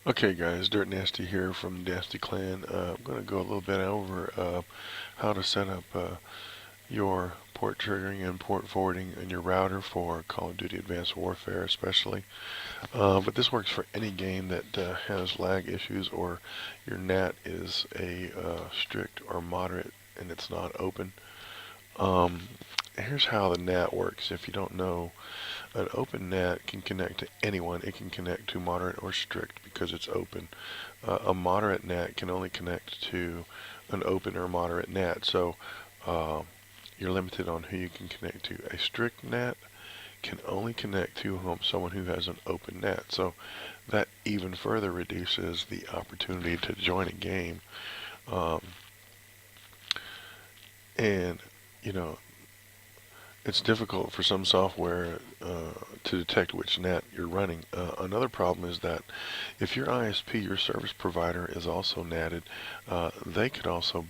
Okay guys, Dirt Nasty here from Nasty Clan. I'm going to go a little bit over how to set up your port triggering and port forwarding in your router for Call of Duty Advanced Warfare especially. But this works for any game that has lag issues or your NAT is a strict or moderate and it's not open. Um, Here's how the NAT works. If you don't know, an open NAT can connect to anyone. It can connect to moderate or strict because it's open. A moderate NAT can only connect to an open or moderate NAT. So uh, you're limited on who you can connect to. A strict NAT can only connect to someone who has an open NAT. So that even further reduces the opportunity to join a game. Um, and you know, it's difficult for some software to detect which NAT you're running. Another problem is that if your ISP, your service provider, is also NATed, they could also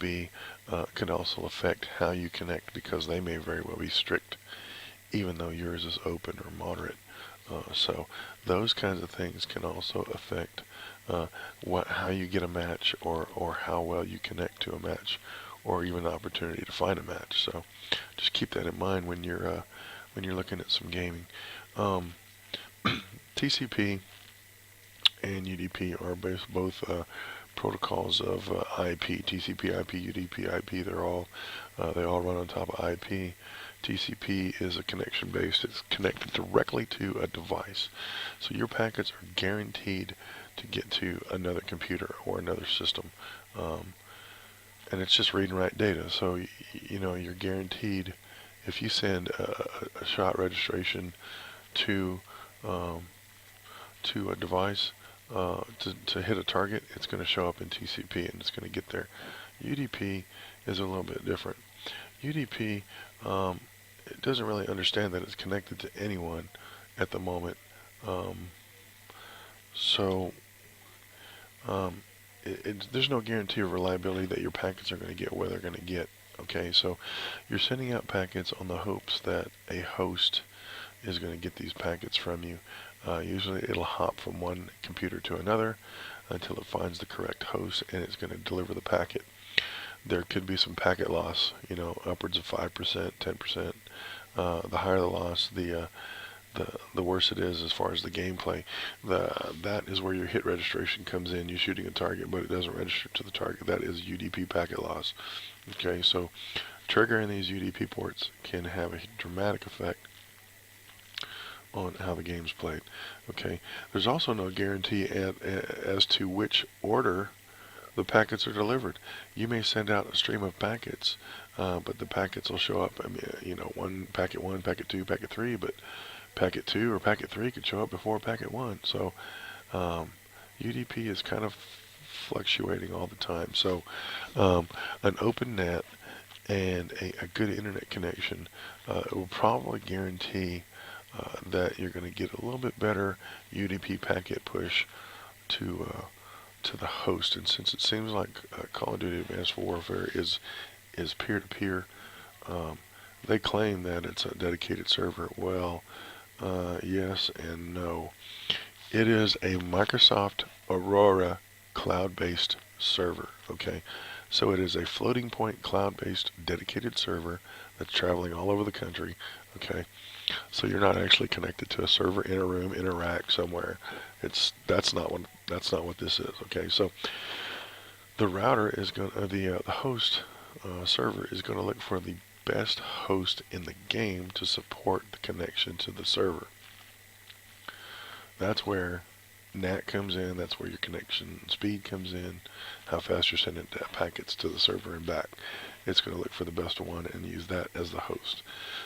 affect how you connect because they may very well be strict, even though yours is open or moderate. So those kinds of things can also affect how you get a match or how well you connect to a match or even the opportunity to find a match. So just keep that in mind when you're looking at some gaming. Um, TCP and UDP are both protocols of IP. TCP, IP, UDP, IP. They all run on top of IP. TCP is a connection based. It's connected directly to a device, so your packets are guaranteed to get to another computer or another system. Um, and it's just read and write data. So you're guaranteed if you send a shot registration to um, to a device to hit a target, it's going to show up in TCP and it's going to get there. UDP is a little bit different. UDP um, it doesn't really understand that it's connected to anyone at the moment. Um, so um, there's no guarantee of reliability that your packets are going to get where they're going to get. Okay, so you're sending out packets on the hopes that a host is going to get these packets from you. Usually it'll hop from one computer to another until it finds the correct host and it's going to deliver the packet. There could be some packet loss, upwards of 5%, 10%. The higher the loss, the worse it is as far as the gameplay. That is where your hit registration comes in. You're shooting a target, but it doesn't register to the target. That is UDP packet loss. Okay, so triggering these UDP ports can have a dramatic effect on how the game's played. Okay, there's also no guarantee as to which order the packets are delivered. You may send out a stream of packets, but the packets will show up. I mean, one, packet two, packet three, but packet two or packet three could show up before packet one. So UDP is kind of fluctuating all the time. So an open net and a good internet connection will probably guarantee that you're going to get a little bit better UDP packet push to the host. And since it seems like Call of Duty Advanced Warfare is peer-to-peer, um, they claim that it's a dedicated server. Well, yes and no. It is a Microsoft Aurora cloud-based server. Okay, so it is a floating point cloud-based dedicated server that's traveling all over the country. Okay, so you're not actually connected to a server in a room in a rack somewhere. That's not what this is. Okay, so the router is going the host server is going to look for the best host in the game to support the connection to the server. That's where NAT comes in. That's where your connection speed comes in. How fast you're sending packets to the server and back. It's going to look for the best one and use that as the host.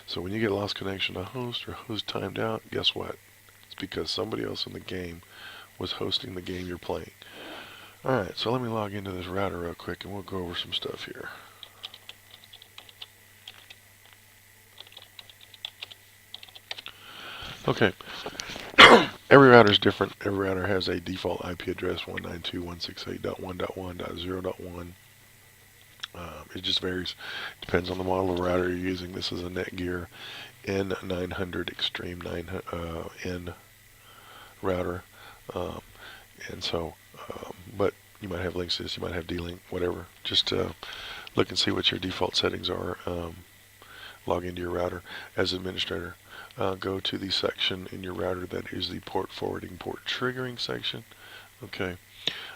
So when you get lost connection to host or host timed out, guess what? It's because somebody else in the game was hosting the game you're playing. Alright, so let me log into this router real quick and we'll go over some stuff here. Okay, every router is different. Every router has a default IP address 192.168.1.1.0.1. It just varies. Depends on the model of router you're using. This is a Netgear N900 Extreme 9 N router. Um, And so, but you might have Linksys, you might have D-Link, whatever. Just look and see what your default settings are. Log into your router as administrator. Go to the section in your router that is the port forwarding, port triggering section. Okay,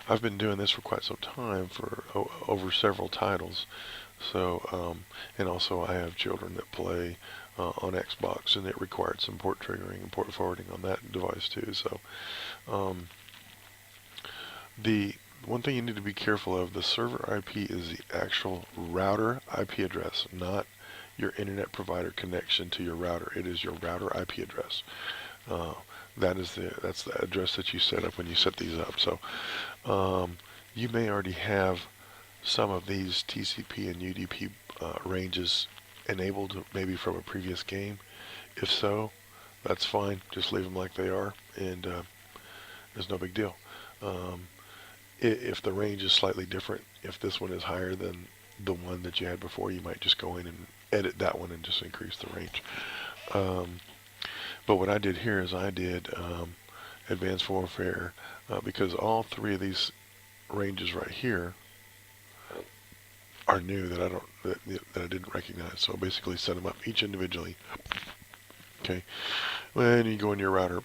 I've been doing this for quite some time, for over several titles. So, and also I have children that play on Xbox, and it required some port triggering and port forwarding on that device too. So, um, the one thing you need to be careful of, the server IP is the actual router IP address, not your internet provider connection to your router. It is your router IP address. That's the address that you set up when you set these up. So you may already have some of these TCP and UDP ranges enabled, maybe from a previous game. If so, that's fine. Just leave them like they are, and there's no big deal. If the range is slightly different, if this one is higher than the one that you had before, you might just go in and edit that one and just increase the range. But what I did here is I did Advanced Warfare, because all three of these ranges right here are new that I didn't recognize. So basically set them up each individually. Okay, when you go in your router,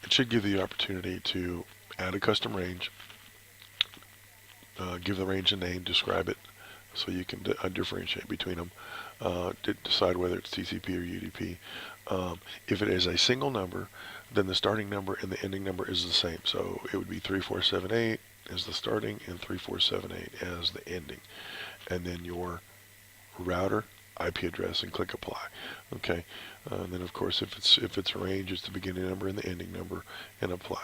it should give you the opportunity to add a custom range, give the range a name, describe it, so you can differentiate between them, decide whether it's TCP or UDP. If it is a single number, then the starting number and the ending number is the same. So it would be 3478 as the starting and 3478 as the ending. And then your router IP address, and click apply. Okay. And then of course if it's a range, it's the beginning number and the ending number, and apply.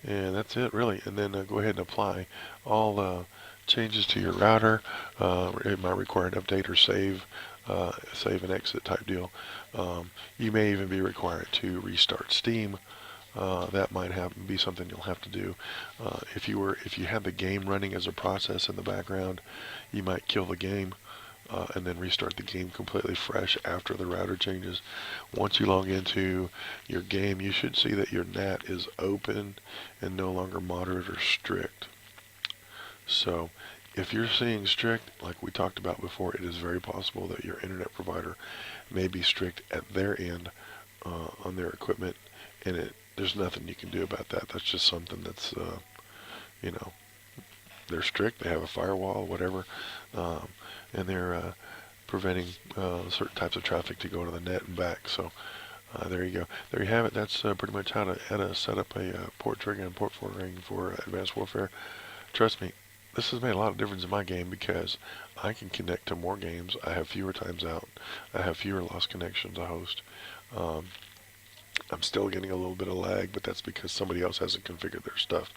And that's it really. And then go ahead and apply all changes to your router. It might require an update or save and exit type deal. You may even be required to restart Steam. That might be something you'll have to do. If you have the game running as a process in the background, you might kill the game and then restart the game completely fresh after the router changes. Once you log into your game, you should see that your NAT is open and no longer moderate or strict. So if you're seeing strict, like we talked about before, it is very possible that your internet provider may be strict at their end on their equipment, and there's nothing you can do about that. That's just something that's, you know, they're strict, they have a firewall, whatever, and they're preventing certain types of traffic to go to the net and back. So there you go. There you have it. That's pretty much how to set up a port trigger and port forwarding for Advanced Warfare. Trust me, this has made a lot of difference in my game because I can connect to more games. I have fewer times out. I have fewer lost connections to host. I'm still getting a little bit of lag, but that's because somebody else hasn't configured their stuff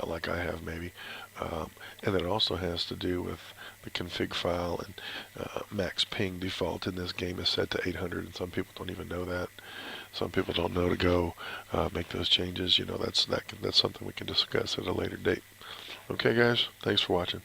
like I have maybe. And then it also has to do with the config file, and max ping default in this game is set to 800, and some people don't even know that. Some people don't know to go make those changes. You know, that's something we can discuss at a later date. Okay, guys, thanks for watching.